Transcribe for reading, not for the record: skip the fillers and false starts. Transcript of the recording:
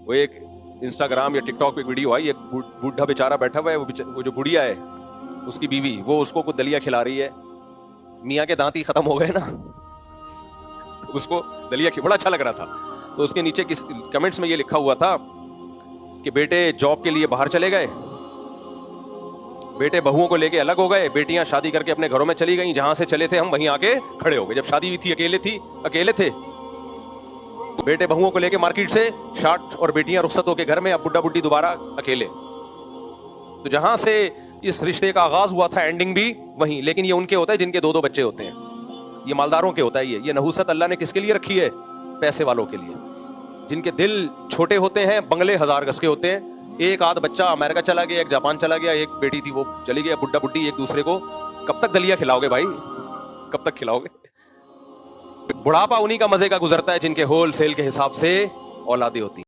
وہ ایک انسٹاگرام یا ٹک ٹاک پہ ویڈیو آئی, ایک بوڑھا بیچارہ بیٹھا ہوا ہے, وہ جو بڑھیا ہے اس کی بیوی, وہ اس کو دلیا کھلا رہی ہے. میاں کے دانت ہی ختم ہو گئے نا, اس کو دلیا بڑا اچھا لگ رہا تھا. تو اس کے نیچے کمنٹس میں یہ لکھا ہوا تھا کہ بیٹے جاب کے لیے باہر چلے گئے, بیٹے بہوؤں کو لے کے الگ ہو گئے, بیٹیاں شادی کر کے اپنے گھروں میں چلی گئیں, جہاں سے چلے تھے ہم وہیں آ کے کھڑے ہو گئے. جب شادی ہوئی تھی اکیلے تھے, بیٹے بہوؤں کو لے کے مارکیٹ سے شارٹ, اور بیٹیاں رخصت ہو کے گھر میں, اب بڈھا بڈھی دوبارہ اکیلے. تو جہاں سے اس رشتے کا آغاز ہوا تھا اینڈنگ بھی وہیں. لیکن یہ ان کے ہوتا ہے جن کے دو بچے ہوتے ہیں, یہ مالداروں کے ہوتا ہے. یہ نحوست اللہ نے کس کے لیے رکھی ہے؟ پیسے والوں کے لیے. جن کے دل چھوٹے ہوتے ہیں, بنگلے 1000 گز کے ہوتے ہیں, ایک آدھ بچہ امریکہ چلا گیا, ایک جاپان چلا گیا, ایک بیٹی تھی وہ چلی گئی, بڈھا بڈھی ایک دوسرے کو کب تک دلیا کھلاؤ گے بھائی, کب تک کھلاؤ گے؟ بڑھاپا انہی کا مزے کا گزرتا ہے جن کے ہول سیل کے حساب سے اولادیں ہوتی ہیں.